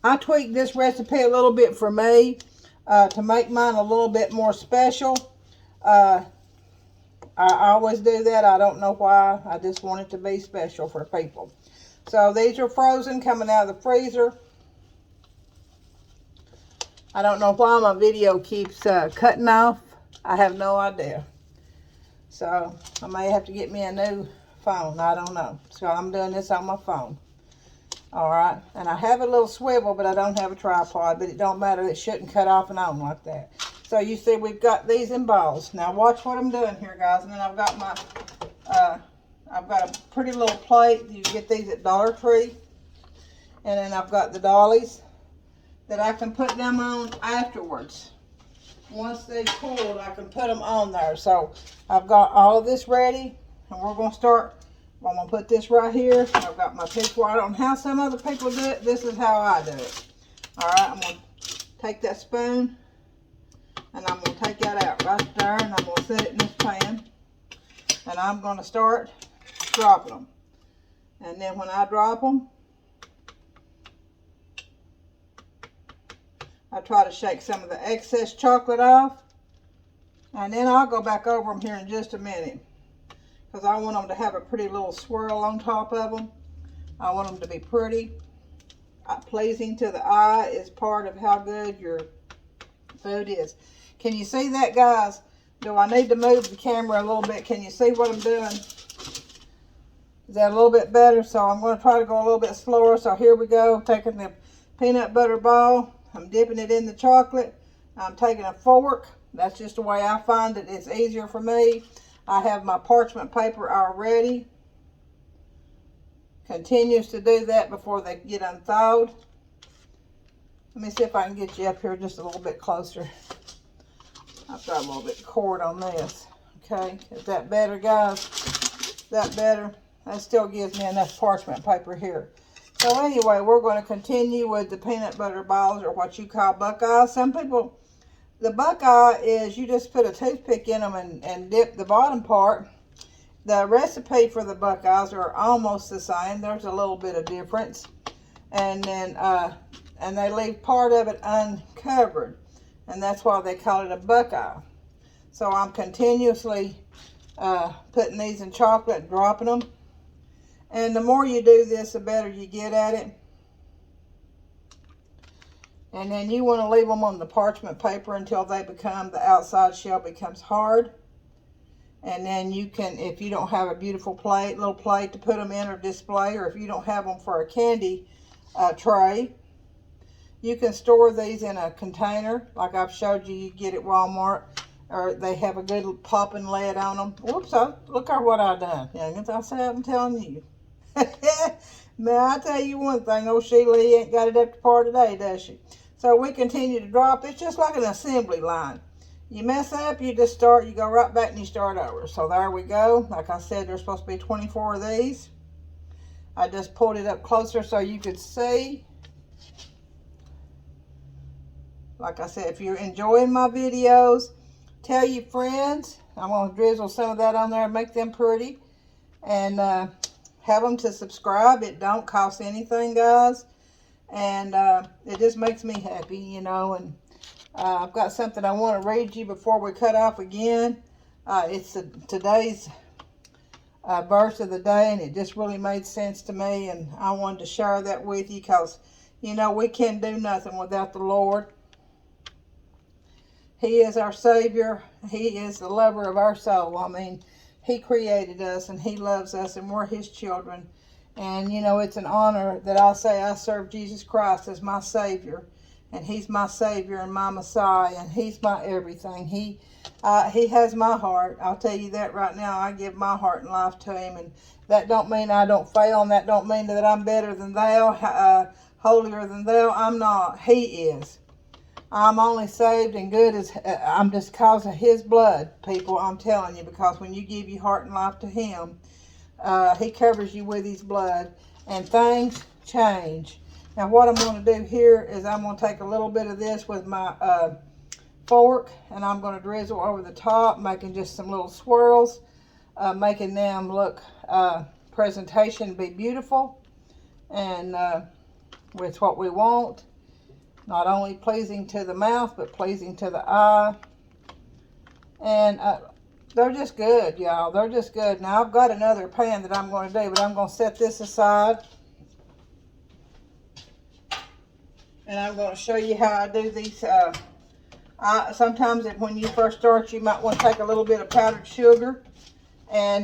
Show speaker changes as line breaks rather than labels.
I tweaked this recipe a little bit for me to make mine a little bit more special. I always do that. I don't know why. I just want it to be special for people. So these are frozen, coming out of the freezer. I don't know why my video keeps cutting off. I have no idea. So I may have to get me a new phone. I don't know. So I'm doing this on my phone. Alright. And I have a little swivel, but I don't have a tripod. But it don't matter. It shouldn't cut off and on like that. So you see we've got these in balls. Now watch what I'm doing here, guys. And then I've got my, I've got a pretty little plate. You get these at Dollar Tree. And then I've got the dollies that I can put them on afterwards. Once they've cooled, I can put them on there. So I've got all of this ready, and we're going to start. I'm going to put this right here. I've got my pitch water. On how some other people do it, this is how I do it. All right, I'm going to take that spoon, and I'm going to take that out right there, and I'm going to set it in this pan. And I'm going to start dropping them. And then when I drop them, I try to shake some of the excess chocolate off. And then I'll go back over them here in just a minute. Because I want them to have a pretty little swirl on top of them. I want them to be pretty. Pleasing to the eye is part of how good your food is. Can you see that, guys? Do I need to move the camera a little bit? Can you see what I'm doing? Is that a little bit better? So I'm going to try to go a little bit slower. So here we go. Taking the peanut butter ball. I'm dipping it in the chocolate. I'm taking a fork. That's just the way I find it. It's easier for me. I have my parchment paper already. Continues to do that before they get unthawed. Let me see if I can get you up here just a little bit closer. I've got a little bit of cord on this. Okay, is that better, guys? Is that better? That still gives me enough parchment paper here. So anyway, we're going to continue with the peanut butter balls, or what you call Buckeyes. Some people, the Buckeye is you just put a toothpick in them and dip the bottom part. The recipe for the Buckeyes are almost the same. There's a little bit of difference. And then, and they leave part of it uncovered. And that's why they call it a Buckeye. So I'm continuously putting these in chocolate and dropping them. And the more you do this, the better you get at it. And then you want to leave them on the parchment paper until they become, the outside shell becomes hard. And then you can, if you don't have a beautiful plate, little plate to put them in or display, or if you don't have them for a candy tray, you can store these in a container like I've showed you. You get at Walmart, or they have a good popping lid on them. Whoops, look at what I done. Yeah, I said I'm telling you. Man, I tell you one thing, old Sheila ain't got it up to par today, does she? So we continue to drop. It's just like an assembly line. You mess up, you just start, you go right back and you start over. So there we go. Like I said, there's supposed to be 24 of these. I just pulled it up closer so you could see. Like I said, if you're enjoying my videos, tell your friends. I'm going to drizzle some of that on there and make them pretty. And have them to subscribe. It don't cost anything, guys. And it just makes me happy, you know. And I've got something I want to read you before we cut off again. It's today's verse of the day, and it just really made sense to me. And I wanted to share that with you because, you know, we can't do nothing without the Lord. He is our Savior. He is the lover of our soul. I mean, He created us and He loves us and we're His children. And, you know, it's an honor that I say I serve Jesus Christ as my Savior. And He's my Savior and my Messiah. And He's my everything. He has my heart. I'll tell you that right now. I give my heart and life to Him. And that don't mean I don't fail. And that don't mean that I'm better than thou, holier than thou. I'm not. He is. I'm only saved and good as I'm just because of His blood, people. I'm telling you, because when you give your heart and life to Him, He covers you with His blood, and things change. Now, what I'm going to do here is I'm going to take a little bit of this with my fork, and I'm going to drizzle over the top, making just some little swirls, making them look presentation be beautiful, and with what we want. Not only pleasing to the mouth, but pleasing to the eye. And they're just good, y'all. They're just good. Now, I've got another pan that I'm going to do, but I'm going to set this aside. And I'm going to show you how I do these. Sometimes when you first start, you might want to take a little bit of powdered sugar and